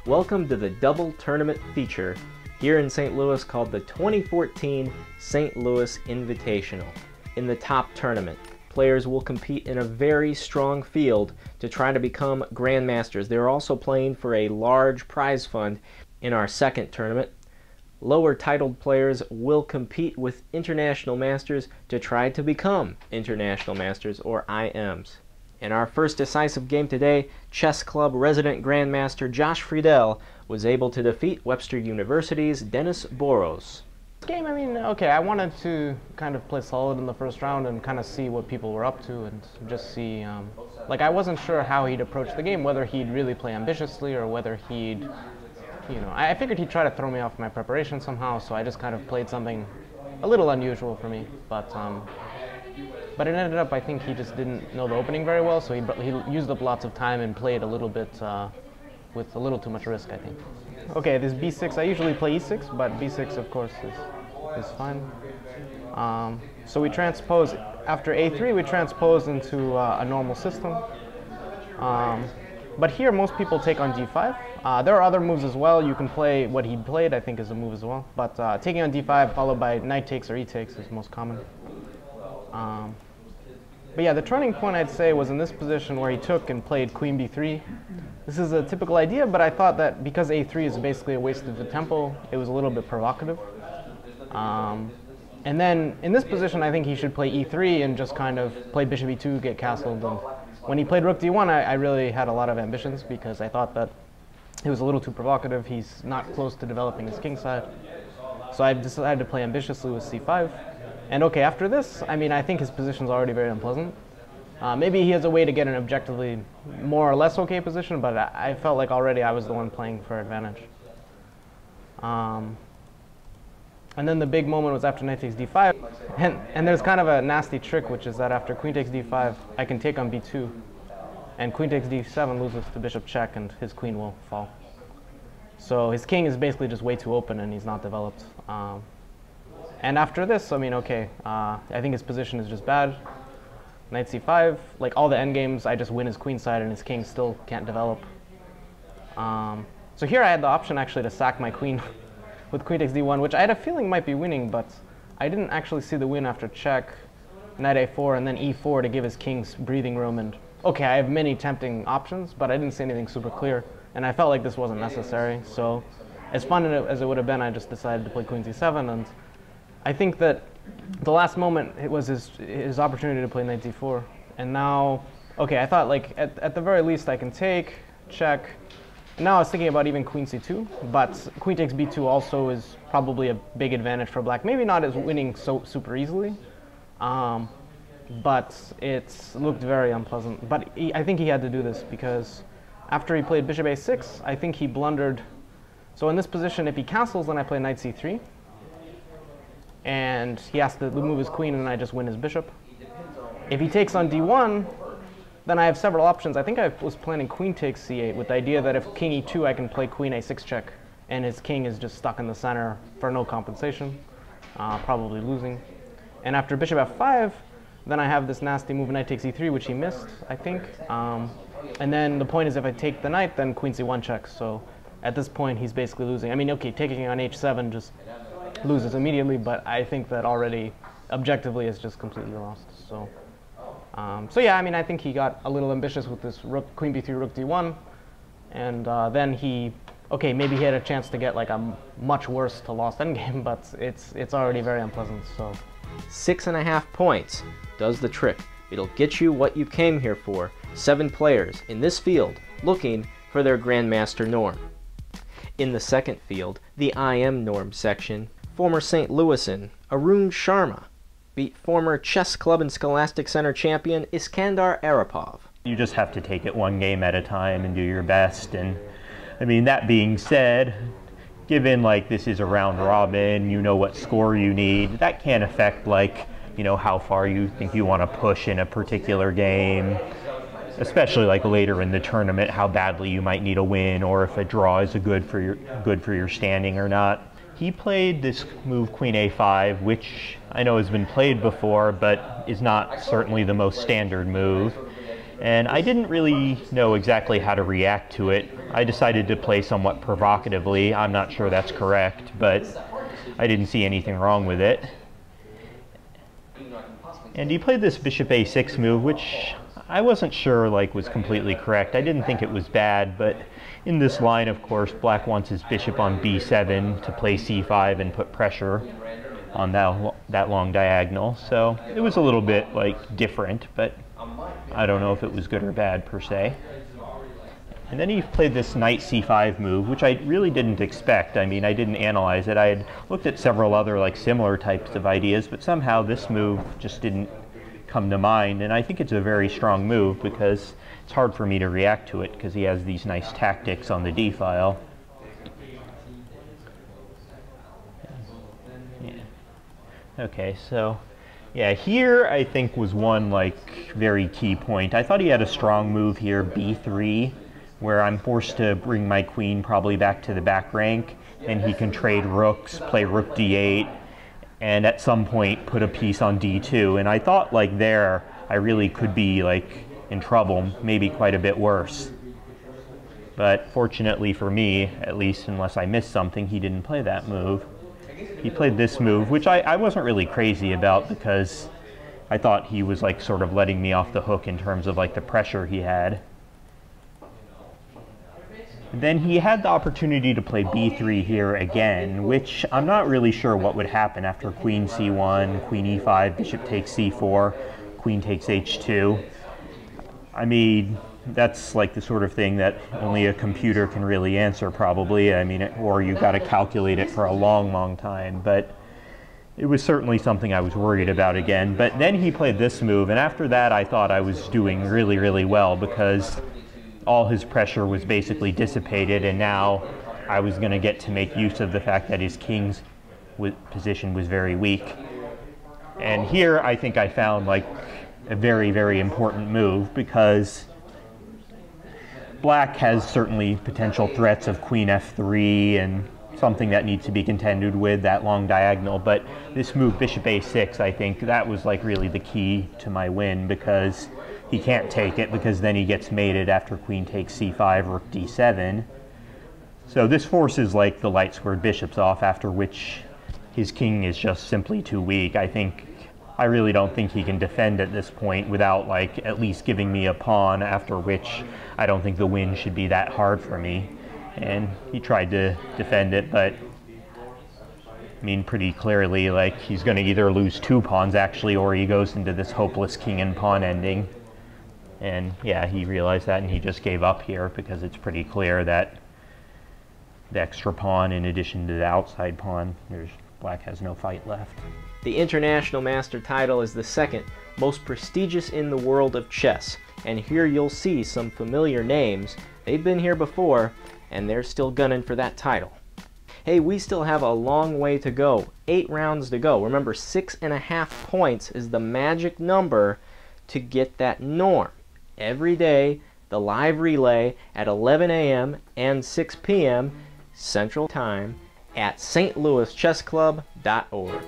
Welcome to the double tournament feature here in St. Louis called the 2014 St. Louis Invitational. In the top tournament, players will compete in a very strong field to try to become grandmasters. They're also playing for a large prize fund in our second tournament. Lower titled players will compete with international masters to try to become international masters, or IMs. In our first decisive game today, Chess Club resident grandmaster Josh Friedel was able to defeat Webster University's Dennis Boros. This game, I wanted to kind of play solid in the first round and kind of see what people were up to and just see, I wasn't sure how he'd approach the game, whether he'd really play ambitiously or whether he'd, I figured he'd try to throw me off my preparation somehow, so I just kind of played something a little unusual for me, but it ended up, I think he just didn't know the opening very well, so he used up lots of time and played a little bit with a little too much risk, I think. Okay, this b6, I usually play e6, but b6, of course, is fine. So we transpose, after a3, we transpose into a normal system. But here, most people take on d5. There are other moves as well. You can play what he played, I think, is a move as well. But taking on d5 followed by knight takes or e takes is most common. But yeah, the turning point, I'd say, was in this position where he took and played queen b3. This is a typical idea, but I thought that because a3 is basically a waste of the tempo, it was a little bit provocative. And then in this position, I think he should play e3 and just kind of play bishop e2, get castled. And when he played rook d1, I really had a lot of ambitions because I thought that it was a little too provocative. He's not close to developing his king side. So I decided to play ambitiously with c5. And okay, after this, I think his position's already very unpleasant. Maybe he has a way to get an objectively more or less okay position, but I felt like already I was the one playing for advantage. And then the big moment was after knight takes d5. And there's kind of a nasty trick, which is that after queen takes d5, I can take on b2. And queen takes d7 loses to bishop check, and his queen will fall. So his king is basically just way too open, and he's not developed. And after this, I think his position is just bad. Knight c5, like all the endgames, I just win his queen side and his king still can't develop. So here I had the option actually to sack my queen with queen takes d1, which I had a feeling might be winning, but I didn't actually see the win after check, knight a4, and then e4 to give his king's breathing room. And okay, I have many tempting options, but I didn't see anything super clear, and I felt like this wasn't necessary. So as fun as it would have been, I just decided to play queen c7, and I think that the last moment it was his opportunity to play knight d4. And now, okay, I thought at the very least I can take, check. And now I was thinking about even queen c2, but queen takes b2 also is probably a big advantage for black. Maybe not as winning so super easily, but it looked very unpleasant. But I think he had to do this because after he played bishop a6, I think he blundered. So in this position, if he castles, then I play knight c3. And he has to move his queen, and I just win his bishop. If he takes on d1, then I have several options. I think I was planning queen takes c8 with the idea that if king e2, I can play queen a6 check, and his king is just stuck in the center for no compensation, probably losing. And after bishop f5, then I have this nasty move knight takes e3, which he missed, I think. And then the point is if I take the knight, then queen c1 checks. So at this point, he's basically losing. Okay, taking on h7 just loses immediately, but I think that already objectively is just completely lost. So, yeah, I think he got a little ambitious with this rook, queen b3, rook d1, and then he, okay, maybe he had a chance to get like a much worse to lost endgame, but it's already very unpleasant. So 6.5 points does the trick. It'll get you what you came here for. 7 players in this field looking for their grandmaster norm. In the second field, the IM norm section, former St. Louisan Arun Sharma beat former Chess Club and Scholastic Center champion Iskandar Aripov. You just have to take it one game at a time and do your best. And that being said, given this is a round robin, you know what score you need, that can affect how far you think you want to push in a particular game, especially later in the tournament, how badly you might need a win, or if a draw is good for your standing or not. He played this move queen a5, which I know has been played before, but is not certainly the most standard move. And I didn't really know exactly how to react to it. I decided to play somewhat provocatively. I'm not sure that's correct, but I didn't see anything wrong with it. And he played this bishop a6 move, which I wasn't sure was completely correct. I didn't think it was bad, but in this line, of course, black wants his bishop on b7 to play c5 and put pressure on that long diagonal. So it was a little bit different, but I don't know if it was good or bad per se. And then he played this knight c5 move, which I really didn't expect. I mean, I didn't analyze it. I had looked at several other similar types of ideas, but somehow this move just didn't come to mind. And I think it's a very strong move because it's hard for me to react to it because he has these nice tactics on the d file. Yeah. Okay, so yeah, here I think was one very key point. I thought he had a strong move here, b3, where I'm forced to bring my queen probably back to the back rank, and he can trade rooks, play rook d8, and at some point put a piece on d2. And I thought there I really could be in trouble, maybe quite a bit worse. But fortunately for me, at least unless I missed something, he didn't play that move. He played this move, which I wasn't really crazy about because I thought he was sort of letting me off the hook in terms of the pressure he had. Then he had the opportunity to play b3 here again, which I'm not really sure what would happen after queen c1, queen e5, bishop takes c4, queen takes h2. I mean, that's the sort of thing that only a computer can really answer probably. I mean, or you got to calculate it for a long, long time. But it was certainly something I was worried about again. But then he played this move, and after that I thought I was doing really, really well because all his pressure was basically dissipated, and now I was going to get to make use of the fact that his king's position was very weak. And here I think I found a very, very important move because black has certainly potential threats of queen f3 and something that needs to be contended with, that long diagonal. But this move, bishop a6, I think that was really the key to my win because he can't take it because then he gets mated after queen takes c5, rook d7. So this forces the light squared bishops off, after which his king is just simply too weak. I really don't think he can defend at this point without at least giving me a pawn, after which I don't think the win should be that hard for me. And he tried to defend it, but I mean pretty clearly he's going to either lose 2 pawns actually, or he goes into this hopeless king and pawn ending. And yeah, he realized that and he just gave up here because it's pretty clear that the extra pawn in addition to the outside pawn, black has no fight left. The International Master title is the second most prestigious in the world of chess, and here you'll see some familiar names. They've been here before, and they're still gunning for that title. Hey, we still have a long way to go. 8 rounds to go. Remember, 6.5 points is the magic number to get that norm. Every day, the live relay at 11 a.m. and 6 p.m. Central Time at stlouischessclub.org.